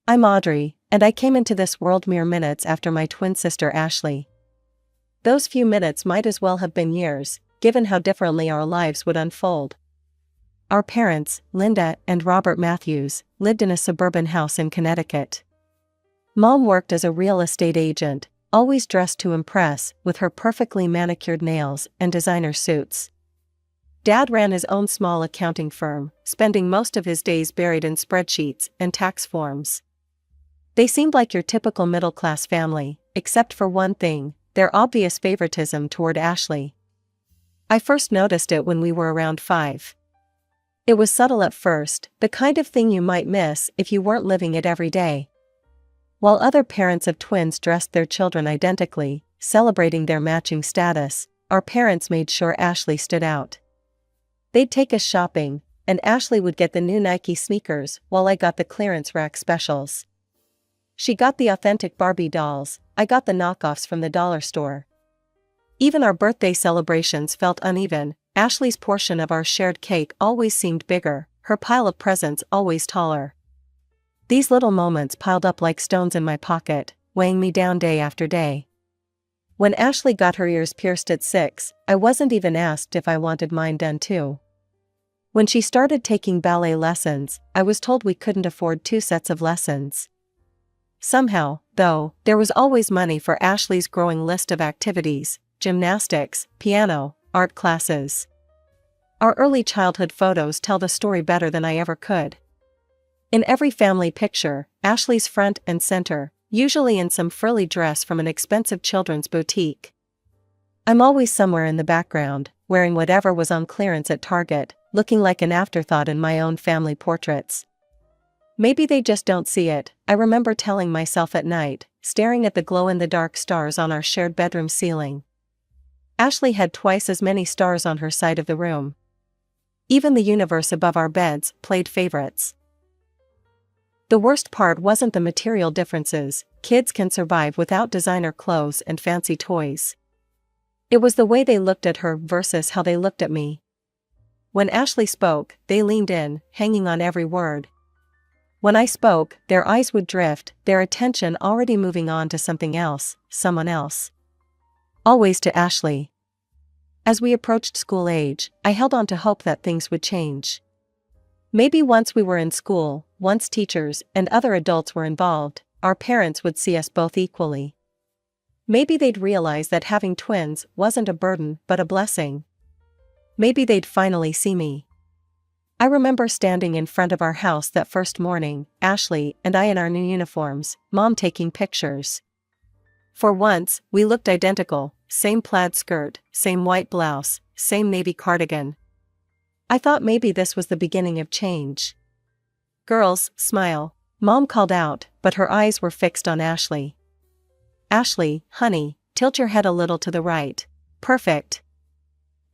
I'm Audrey, and I came into this world mere minutes after my twin sister Ashley. Those few minutes might as well have been years, given how differently our lives would unfold. Our parents, Linda and Robert Matthews, lived in a suburban house in Connecticut. Mom worked as a real estate agent, always dressed to impress, with her perfectly manicured nails and designer suits. Dad ran his own small accounting firm, spending most of his days buried in spreadsheets and tax forms. They seemed like your typical middle-class family, except for one thing, their obvious favoritism toward Ashley. I first noticed it when we were around 5. It was subtle at first, the kind of thing you might miss if you weren't living it every day. While other parents of twins dressed their children identically, celebrating their matching status, our parents made sure Ashley stood out. They'd take us shopping, and Ashley would get the new Nike sneakers while I got the clearance rack specials. She got the authentic Barbie dolls, I got the knockoffs from the dollar store. Even our birthday celebrations felt uneven. Ashley's portion of our shared cake always seemed bigger, her pile of presents always taller. These little moments piled up like stones in my pocket, weighing me down day after day. When Ashley got her ears pierced at 6, I wasn't even asked if I wanted mine done too. When she started taking ballet lessons, I was told we couldn't afford 2 sets of lessons. Somehow, though, there was always money for Ashley's growing list of activities: gymnastics, piano, art classes. Our early childhood photos tell the story better than I ever could. In every family picture, Ashley's front and center, usually in some frilly dress from an expensive children's boutique. I'm always somewhere in the background, wearing whatever was on clearance at Target, looking like an afterthought in my own family portraits. Maybe they just don't see it, I remember telling myself at night, staring at the glow-in-the-dark stars on our shared bedroom ceiling. Ashley had twice as many stars on her side of the room. Even the universe above our beds played favorites. The worst part wasn't the material differences. Kids can survive without designer clothes and fancy toys. It was the way they looked at her versus how they looked at me. When Ashley spoke, they leaned in, hanging on every word. When I spoke, their eyes would drift, their attention already moving on to something else, someone else. Always to Ashley. As we approached school age, I held on to hope that things would change. Maybe once we were in school, once teachers and other adults were involved, our parents would see us both equally. Maybe they'd realize that having twins wasn't a burden but a blessing. Maybe they'd finally see me. I remember standing in front of our house that first morning, Ashley and I in our new uniforms, Mom taking pictures. For once, we looked identical, same plaid skirt, same white blouse, same navy cardigan. I thought maybe this was the beginning of change. "Girls, smile," Mom called out, but her eyes were fixed on Ashley. "Ashley, honey, tilt your head a little to the right. Perfect."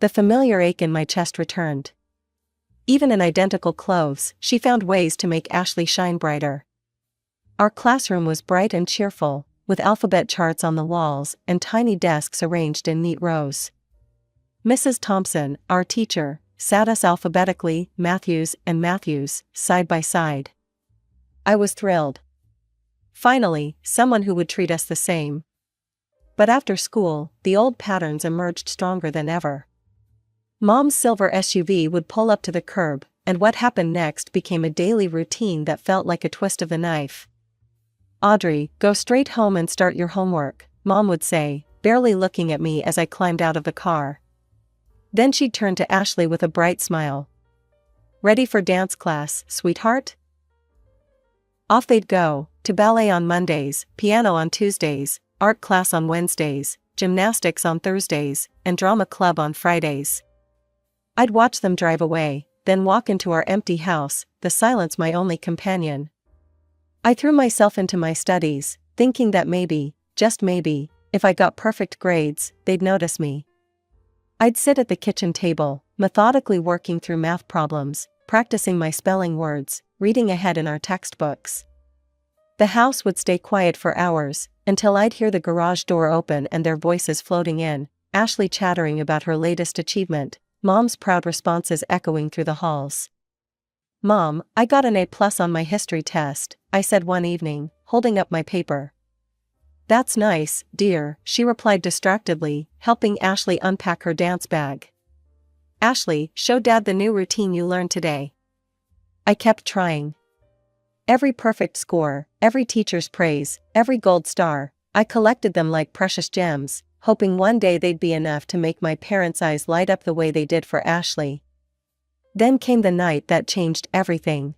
The familiar ache in my chest returned. Even in identical clothes, she found ways to make Ashley shine brighter. Our classroom was bright and cheerful, with alphabet charts on the walls and tiny desks arranged in neat rows. Mrs. Thompson, our teacher, sat us alphabetically, Matthews and Matthews, side by side. I was thrilled. Finally, someone who would treat us the same. But after school, the old patterns emerged stronger than ever. Mom's silver SUV would pull up to the curb, and what happened next became a daily routine that felt like a twist of the knife. "Audrey, go straight home and start your homework," Mom would say, barely looking at me as I climbed out of the car. Then she'd turn to Ashley with a bright smile. "Ready for dance class, sweetheart?" Off they'd go, to ballet on Mondays, piano on Tuesdays, art class on Wednesdays, gymnastics on Thursdays, and drama club on Fridays. I'd watch them drive away, then walk into our empty house, the silence my only companion. I threw myself into my studies, thinking that maybe, just maybe, if I got perfect grades, they'd notice me. I'd sit at the kitchen table, methodically working through math problems, practicing my spelling words, reading ahead in our textbooks. The house would stay quiet for hours, until I'd hear the garage door open and their voices floating in, Ashley chattering about her latest achievement, Mom's proud responses echoing through the halls. "Mom, I got an A+ on my history test," I said one evening, holding up my paper. "That's nice, dear," she replied distractedly, helping Ashley unpack her dance bag. "Ashley, show Dad the new routine you learned today." I kept trying. Every perfect score, every teacher's praise, every gold star, I collected them like precious gems, hoping one day they'd be enough to make my parents' eyes light up the way they did for Ashley. Then came the night that changed everything.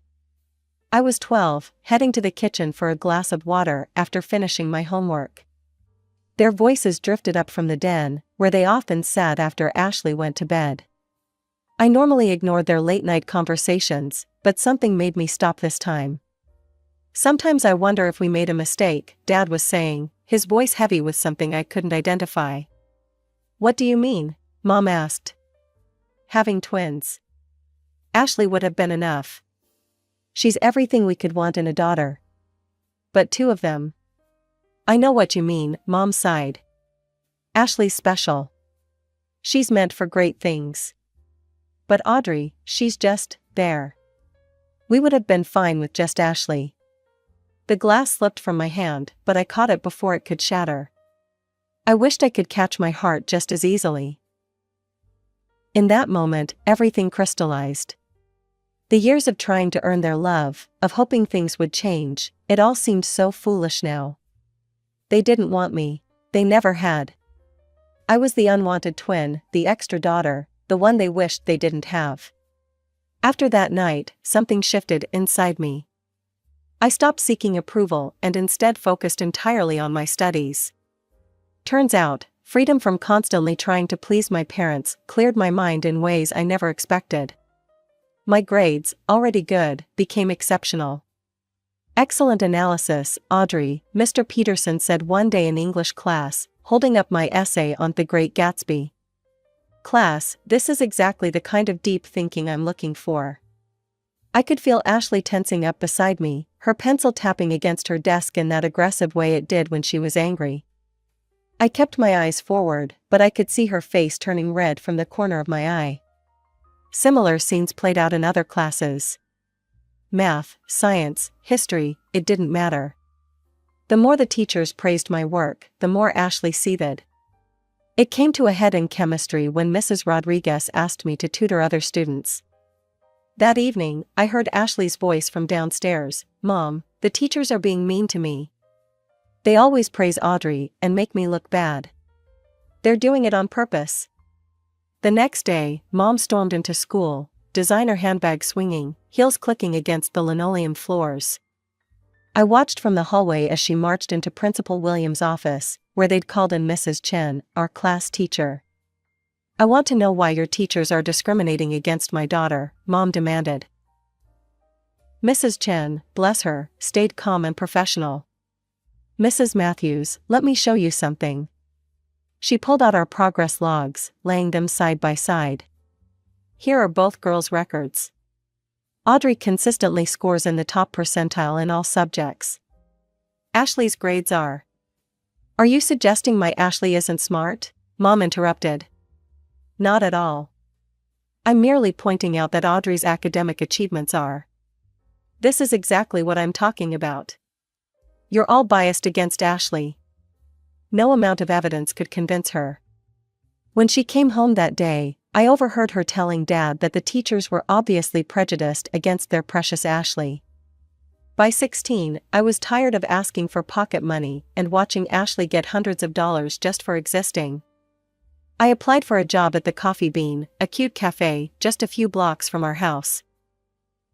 I was 12, heading to the kitchen for a glass of water after finishing my homework. Their voices drifted up from the den, where they often sat after Ashley went to bed. I normally ignored their late-night conversations, but something made me stop this time. "Sometimes I wonder if we made a mistake," Dad was saying, his voice heavy with something I couldn't identify. "What do you mean?" Mom asked. "Having twins. Ashley would have been enough. She's everything we could want in a daughter. But two of them." "I know what you mean," Mom sighed. "Ashley's special. She's meant for great things. But Audrey, she's just there. We would have been fine with just Ashley." The glass slipped from my hand, but I caught it before it could shatter. I wished I could catch my heart just as easily. In that moment, everything crystallized. The years of trying to earn their love, of hoping things would change, it all seemed so foolish now. They didn't want me. They never had. I was the unwanted twin, the extra daughter, the one they wished they didn't have. After that night, something shifted inside me. I stopped seeking approval and instead focused entirely on my studies. Turns out, freedom from constantly trying to please my parents cleared my mind in ways I never expected. My grades, already good, became exceptional. "Excellent analysis, Audrey," Mr. Peterson said one day in English class, holding up my essay on The Great Gatsby. "Class, this is exactly the kind of deep thinking I'm looking for." I could feel Ashley tensing up beside me, her pencil tapping against her desk in that aggressive way it did when she was angry. I kept my eyes forward, but I could see her face turning red from the corner of my eye. Similar scenes played out in other classes. Math, science, history, it didn't matter. The more the teachers praised my work, the more Ashley seethed. It came to a head in chemistry when Mrs. Rodriguez asked me to tutor other students. That evening, I heard Ashley's voice from downstairs, "Mom, the teachers are being mean to me. They always praise Audrey and make me look bad. They're doing it on purpose." The next day, Mom stormed into school, designer handbag swinging, heels clicking against the linoleum floors. I watched from the hallway as she marched into Principal Williams' office, where they'd called in Mrs. Chen, our class teacher. "I want to know why your teachers are discriminating against my daughter," Mom demanded. Mrs. Chen, bless her, stayed calm and professional. "Mrs. Matthews, let me show you something." She pulled out our progress logs, laying them side by side. "Here are both girls' records. Audrey consistently scores in the top percentile in all subjects. Ashley's grades are." "Are you suggesting my Ashley isn't smart?" Mom interrupted. "Not at all. I'm merely pointing out that Audrey's academic achievements are. This is exactly what I'm talking about. You're all biased against Ashley." No amount of evidence could convince her. When she came home that day, I overheard her telling Dad that the teachers were obviously prejudiced against their precious Ashley. By 16, I was tired of asking for pocket money and watching Ashley get hundreds of dollars just for existing. I applied for a job at the Coffee Bean, a cute cafe just a few blocks from our house.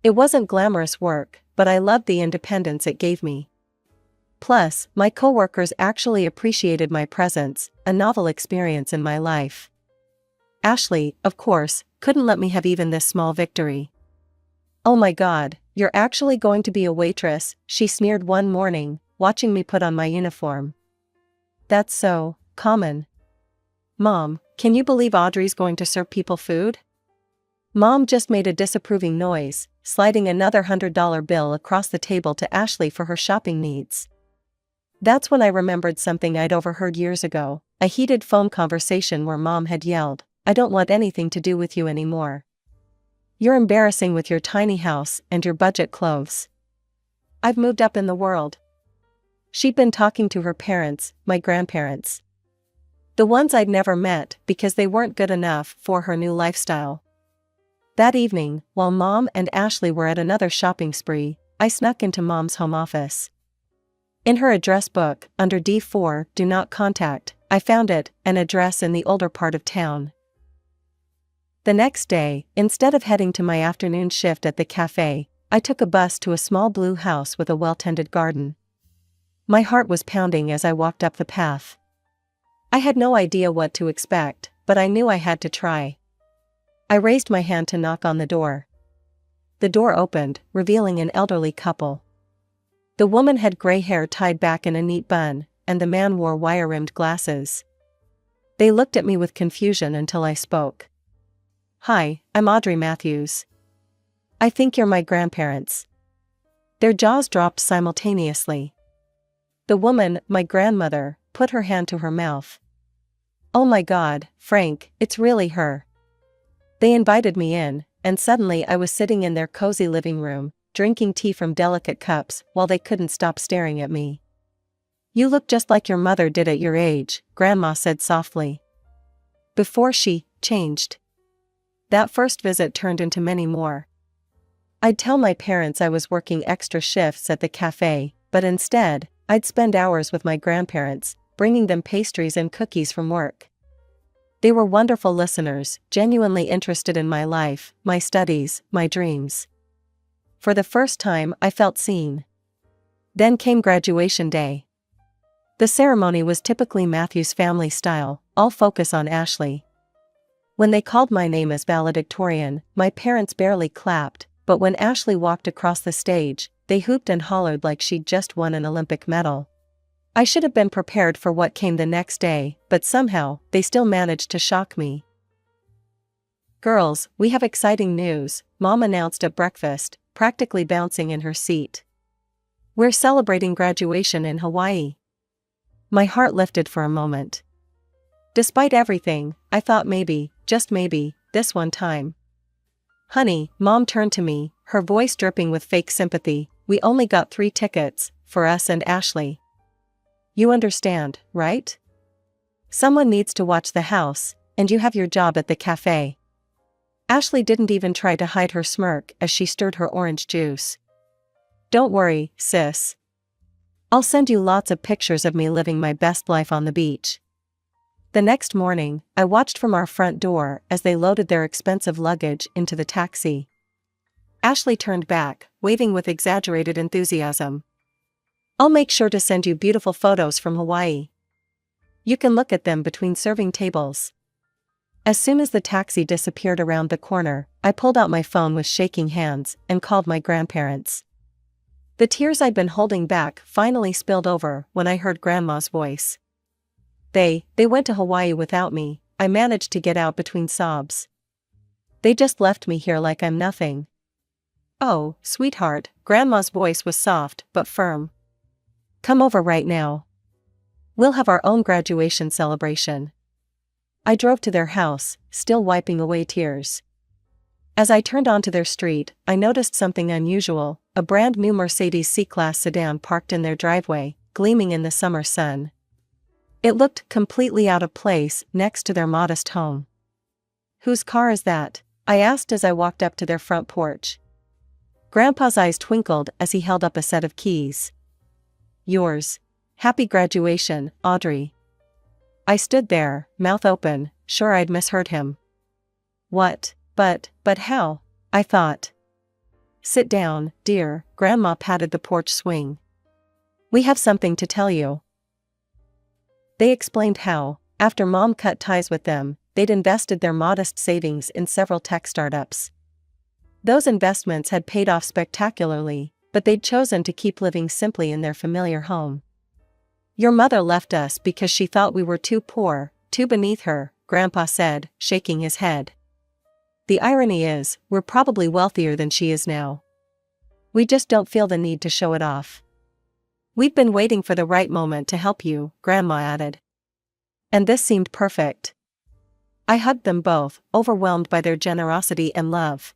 It wasn't glamorous work, but I loved the independence it gave me. Plus, my coworkers actually appreciated my presence, a novel experience in my life. Ashley, of course, couldn't let me have even this small victory. "Oh my God, you're actually going to be a waitress," she sneered one morning, watching me put on my uniform. "That's so common. Mom, can you believe Audrey's going to serve people food?" Mom just made a disapproving noise, sliding another $100 bill across the table to Ashley for her shopping needs. That's when I remembered something I'd overheard years ago, a heated phone conversation where Mom had yelled, "I don't want anything to do with you anymore." You're embarrassing with your tiny house and your budget clothes. I've moved up in the world. She'd been talking to her parents, my grandparents. The ones I'd never met because they weren't good enough for her new lifestyle. That evening, while Mom and Ashley were at another shopping spree, I snuck into Mom's home office. In her address book, under D4, Do Not Contact, I found an address in the older part of town. The next day, instead of heading to my afternoon shift at the cafe, I took a bus to a small blue house with a well-tended garden. My heart was pounding as I walked up the path. I had no idea what to expect, but I knew I had to try. I raised my hand to knock on the door. The door opened, revealing an elderly couple. The woman had gray hair tied back in a neat bun, and the man wore wire-rimmed glasses. They looked at me with confusion until I spoke. "Hi, I'm Audrey Matthews. I think you're my grandparents." Their jaws dropped simultaneously. The woman, my grandmother, put her hand to her mouth. "Oh my God, Frank, it's really her." They invited me in, and suddenly I was sitting in their cozy living room, drinking tea from delicate cups while they couldn't stop staring at me. "You look just like your mother did at your age," Grandma said softly. Before she changed. That first visit turned into many more. I'd tell my parents I was working extra shifts at the cafe, but instead, I'd spend hours with my grandparents, bringing them pastries and cookies from work. They were wonderful listeners, genuinely interested in my life, my studies, my dreams. For the first time, I felt seen. Then came graduation day. The ceremony was typically Matthew's family style, all focus on Ashley. When they called my name as valedictorian, my parents barely clapped, but when Ashley walked across the stage, they hooped and hollered like she'd just won an Olympic medal. I should have been prepared for what came the next day, but somehow, they still managed to shock me. "Girls, we have exciting news," Mom announced at breakfast, practically bouncing in her seat. "We're celebrating graduation in Hawaii." My heart lifted for a moment. Despite everything, I thought maybe, just maybe, this one time. "Honey," Mom turned to me, her voice dripping with fake sympathy, "we only got 3 tickets, for us and Ashley. You understand, right? Someone needs to watch the house, and you have your job at the cafe." Ashley didn't even try to hide her smirk as she stirred her orange juice. "Don't worry, sis. I'll send you lots of pictures of me living my best life on the beach." The next morning, I watched from our front door as they loaded their expensive luggage into the taxi. Ashley turned back, waving with exaggerated enthusiasm. "I'll make sure to send you beautiful photos from Hawaii. You can look at them between serving tables." As soon as the taxi disappeared around the corner, I pulled out my phone with shaking hands and called my grandparents. The tears I'd been holding back finally spilled over when I heard Grandma's voice. They went to Hawaii without me," I managed to get out between sobs. "They just left me here like I'm nothing." "Oh, sweetheart," Grandma's voice was soft but firm. "Come over right now. We'll have our own graduation celebration." I drove to their house, still wiping away tears. As I turned onto their street, I noticed something unusual, a brand new Mercedes C-Class sedan parked in their driveway, gleaming in the summer sun. It looked completely out of place next to their modest home. "Whose car is that?" I asked as I walked up to their front porch. Grandpa's eyes twinkled as he held up a set of keys. "Yours. Happy graduation, Audrey." I stood there, mouth open, sure I'd misheard him. "What? But how?" I thought. "Sit down, dear," Grandma patted the porch swing. "We have something to tell you." They explained how, after Mom cut ties with them, they'd invested their modest savings in several tech startups. Those investments had paid off spectacularly, but they'd chosen to keep living simply in their familiar home. "Your mother left us because she thought we were too poor, too beneath her," Grandpa said, shaking his head. "The irony is, we're probably wealthier than she is now. We just don't feel the need to show it off. We've been waiting for the right moment to help you," Grandma added. And this seemed perfect. I hugged them both, overwhelmed by their generosity and love.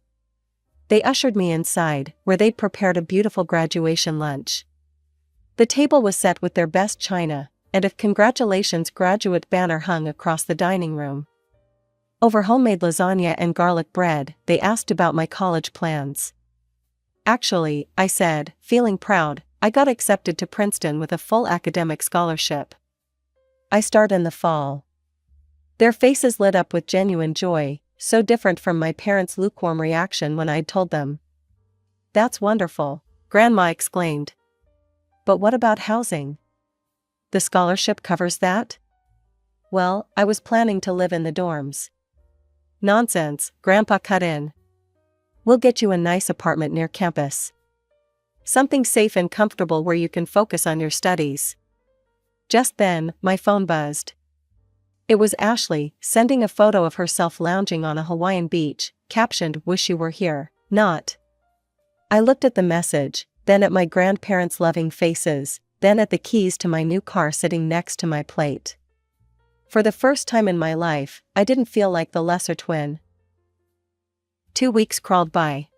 They ushered me inside, where they'd prepared a beautiful graduation lunch. The table was set with their best china, and a congratulations graduate banner hung across the dining room. Over homemade lasagna and garlic bread, they asked about my college plans. Actually, I said, feeling proud, I got accepted to Princeton with a full academic scholarship. I start in the fall. Their faces lit up with genuine joy, so different from my parents' lukewarm reaction when I'd told them. That's wonderful, Grandma exclaimed. But what about housing? The scholarship covers that? Well, I was planning to live in the dorms. Nonsense, Grandpa cut in. We'll get you a nice apartment near campus. Something safe and comfortable where you can focus on your studies. Just then, my phone buzzed. It was Ashley, sending a photo of herself lounging on a Hawaiian beach, captioned, "Wish you were here, not." I looked at the message, then at my grandparents' loving faces, then at the keys to my new car sitting next to my plate. For the first time in my life, I didn't feel like the lesser twin. 2 weeks crawled by.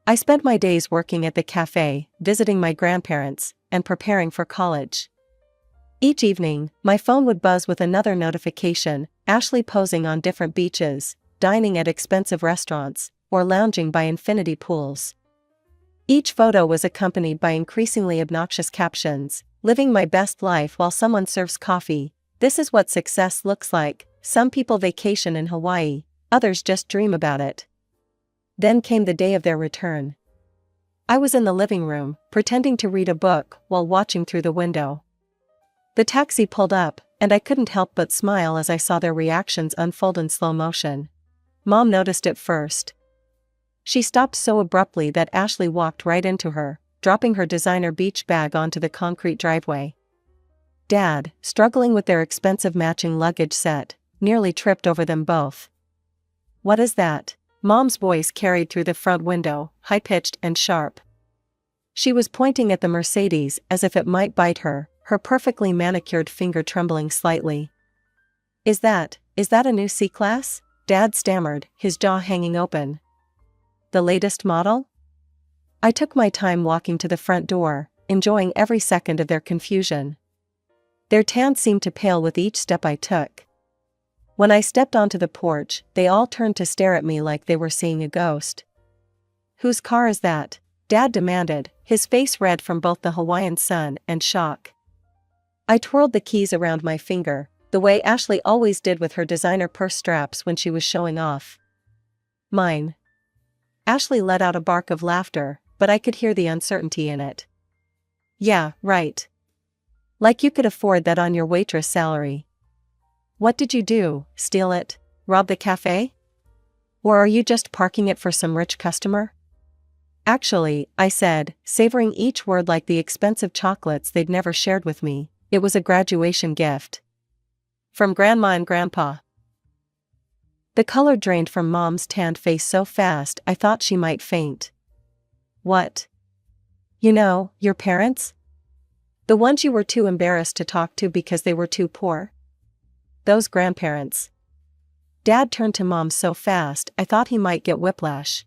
I spent my days working at the cafe, visiting my grandparents, and preparing for college. Each evening, my phone would buzz with another notification, Ashley posing on different beaches, dining at expensive restaurants, or lounging by infinity pools. Each photo was accompanied by increasingly obnoxious captions, "Living my best life while someone serves coffee. This is what success looks like. Some people vacation in Hawaii, others just dream about it." Then came the day of their return. I was in the living room, pretending to read a book while watching through the window. The taxi pulled up, and I couldn't help but smile as I saw their reactions unfold in slow motion. Mom noticed it first. She stopped so abruptly that Ashley walked right into her, dropping her designer beach bag onto the concrete driveway. Dad, struggling with their expensive matching luggage set, nearly tripped over them both. "What is that?" Mom's voice carried through the front window, high-pitched and sharp. She was pointing at the Mercedes as if it might bite her, her perfectly manicured finger trembling slightly. Is that a new C-Class?" Dad stammered, his jaw hanging open. "The latest model?" I took my time walking to the front door, enjoying every second of their confusion. Their tan seemed to pale with each step I took. When I stepped onto the porch, they all turned to stare at me like they were seeing a ghost. "Whose car is that?" Dad demanded, his face red from both the Hawaiian sun and shock. I twirled the keys around my finger, the way Ashley always did with her designer purse straps when she was showing off. "Mine." Ashley let out a bark of laughter, but I could hear the uncertainty in it. "Yeah, right. Like you could afford that on your waitress salary. What did you do, steal it, rob the cafe? Or are you just parking it for some rich customer?" "Actually," I said, savoring each word like the expensive chocolates they'd never shared with me, "it was a graduation gift. From Grandma and Grandpa." The color drained from Mom's tanned face so fast I thought she might faint. "What? You know, your parents? The ones you were too embarrassed to talk to because they were too poor? Those grandparents." Dad turned to Mom so fast I thought he might get whiplash.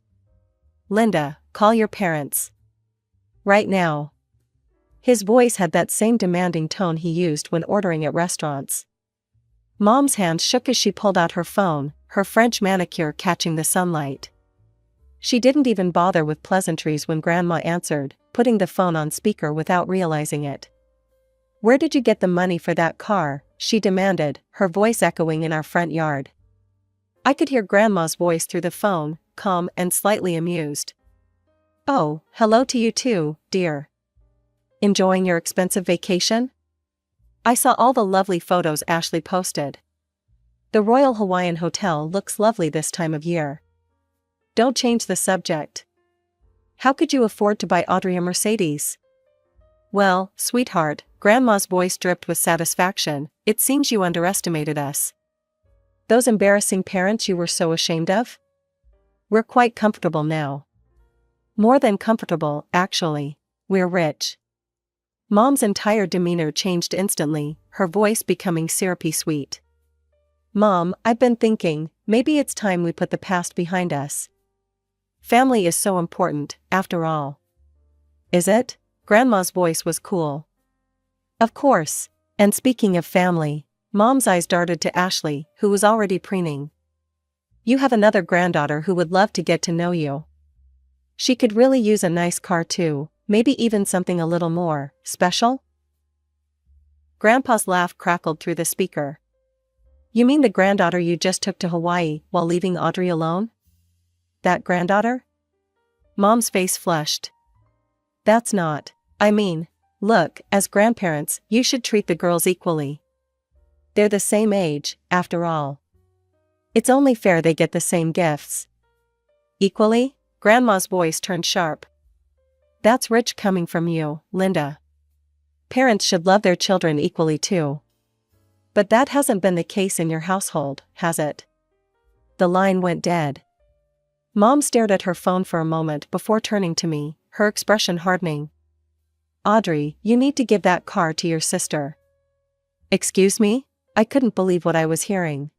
"Linda, call your parents. Right now." His voice had that same demanding tone he used when ordering at restaurants. Mom's hand shook as she pulled out her phone, her French manicure catching the sunlight. She didn't even bother with pleasantries when Grandma answered, putting the phone on speaker without realizing it. "Where did you get the money for that car?" she demanded, her voice echoing in our front yard. I could hear Grandma's voice through the phone, calm and slightly amused. "Oh, hello to you too, dear. Enjoying your expensive vacation?" I saw all the lovely photos Ashley posted. "The Royal Hawaiian Hotel looks lovely this time of year." "Don't change the subject. How could you afford to buy Audrey a Mercedes?" "Well, sweetheart," Grandma's voice dripped with satisfaction, "it seems you underestimated us. Those embarrassing parents you were so ashamed of? We're quite comfortable now. More than comfortable, actually. We're rich." Mom's entire demeanor changed instantly, her voice becoming syrupy sweet. "Mom, I've been thinking, maybe it's time we put the past behind us." Family is so important, after all. Is it? Grandma's voice was cool. Of course. And speaking of family, Mom's eyes darted to Ashley, who was already preening. You have another granddaughter who would love to get to know you. She could really use a nice car too, maybe even something a little more special? Grandpa's laugh crackled through the speaker. You mean the granddaughter you just took to Hawaii while leaving Audrey alone? That granddaughter? Mom's face flushed. That's not. I mean, look, as grandparents, you should treat the girls equally. They're the same age, after all. It's only fair they get the same gifts. Equally? Grandma's voice turned sharp. That's rich coming from you, Linda. Parents should love their children equally too. But that hasn't been the case in your household, has it? The line went dead. Mom stared at her phone for a moment before turning to me, her expression hardening. Audrey, you need to give that car to your sister. Excuse me? I couldn't believe what I was hearing.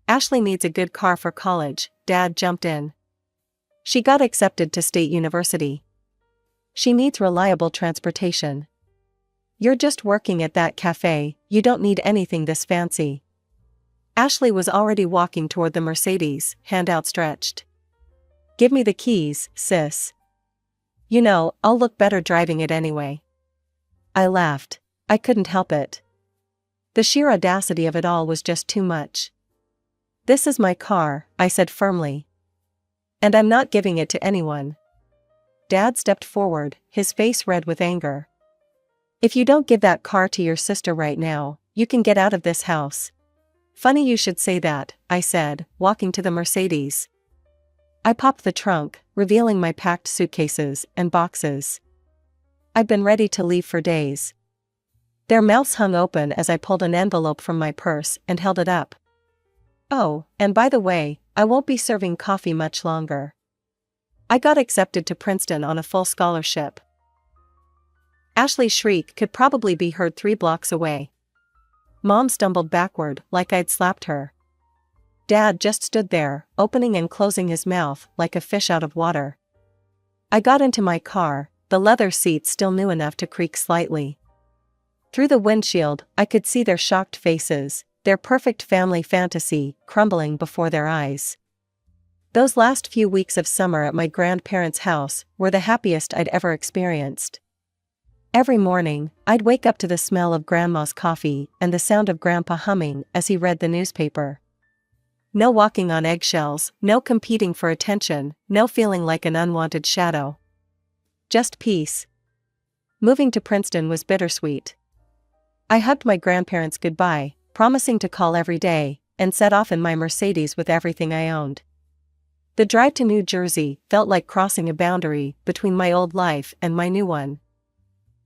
Ashley needs a good car for college, Dad jumped in. She got accepted to State University. She needs reliable transportation. You're just working at that cafe, you don't need anything this fancy. Ashley was already walking toward the Mercedes, hand outstretched. Give me the keys, sis. You know, I'll look better driving it anyway. I laughed. I couldn't help it. The sheer audacity of it all was just too much. This is my car, I said firmly. And I'm not giving it to anyone. Dad stepped forward, his face red with anger. If you don't give that car to your sister right now, you can get out of this house. Funny you should say that, I said, walking to the Mercedes. I popped the trunk, revealing my packed suitcases and boxes. I'd been ready to leave for days. Their mouths hung open as I pulled an envelope from my purse and held it up. Oh, and by the way, I won't be serving coffee much longer. I got accepted to Princeton on a full scholarship. Ashley's shriek could probably be heard 3 blocks away. Mom stumbled backward like I'd slapped her. Dad just stood there, opening and closing his mouth like a fish out of water. I got into my car, the leather seats still new enough to creak slightly. Through the windshield, I could see their shocked faces, their perfect family fantasy crumbling before their eyes. Those last few weeks of summer at my grandparents' house were the happiest I'd ever experienced. Every morning, I'd wake up to the smell of Grandma's coffee and the sound of Grandpa humming as he read the newspaper. No walking on eggshells, no competing for attention, no feeling like an unwanted shadow. Just peace. Moving to Princeton was bittersweet. I hugged my grandparents goodbye, promising to call every day, and set off in my Mercedes with everything I owned. The drive to New Jersey felt like crossing a boundary between my old life and my new one.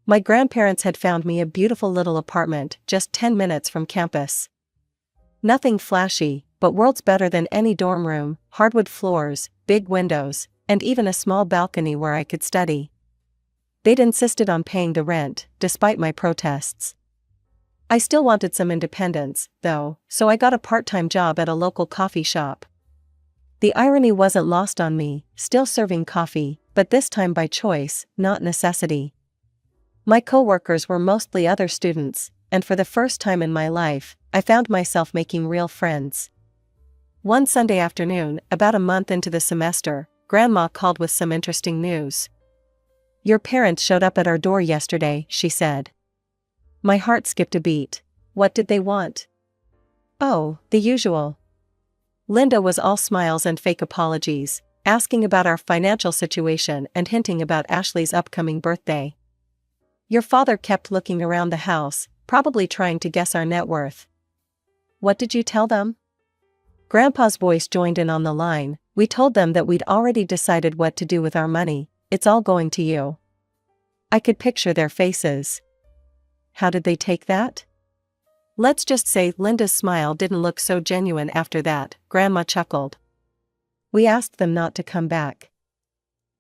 My grandparents had found me a beautiful little apartment just 10 minutes from campus. Nothing flashy, but worlds better than any dorm room, hardwood floors, big windows, and even a small balcony where I could study. They'd insisted on paying the rent, despite my protests. I still wanted some independence, though, so I got a part-time job at a local coffee shop. The irony wasn't lost on me, still serving coffee, but this time by choice, not necessity. My co-workers were mostly other students, and for the first time in my life, I found myself making real friends. One Sunday afternoon, about a month into the semester, Grandma called with some interesting news. Your parents showed up at our door yesterday, she said. My heart skipped a beat. What did they want? Oh, the usual. Linda was all smiles and fake apologies, asking about our financial situation and hinting about Ashley's upcoming birthday. Your father kept looking around the house, probably trying to guess our net worth. What did you tell them? Grandpa's voice joined in on the line. We told them that we'd already decided what to do with our money. It's all going to you. I could picture their faces. How did they take that? Let's just say Linda's smile didn't look so genuine after that, Grandma chuckled. We asked them not to come back.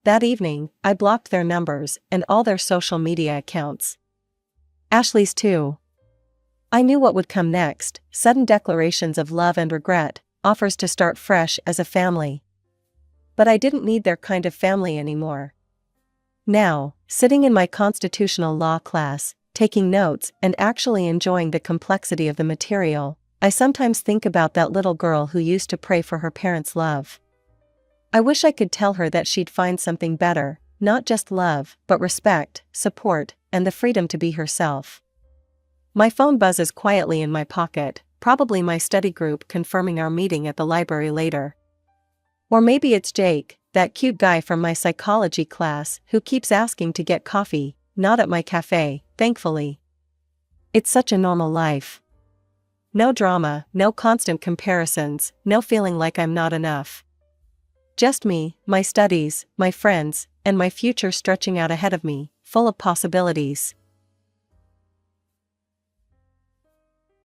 That evening, I blocked their numbers and all their social media accounts. Ashley's too. I knew what would come next, sudden declarations of love and regret, offers to start fresh as a family. But I didn't need their kind of family anymore. Now, sitting in my constitutional law class, taking notes and actually enjoying the complexity of the material, I sometimes think about that little girl who used to pray for her parents' love. I wish I could tell her that she'd find something better, not just love, but respect, support, and the freedom to be herself. My phone buzzes quietly in my pocket, probably my study group confirming our meeting at the library later. Or maybe it's Jake, that cute guy from my psychology class who keeps asking to get coffee, not at my cafe, thankfully. It's such a normal life. No drama, no constant comparisons, no feeling like I'm not enough. Just me, my studies, my friends, and my future stretching out ahead of me, full of possibilities.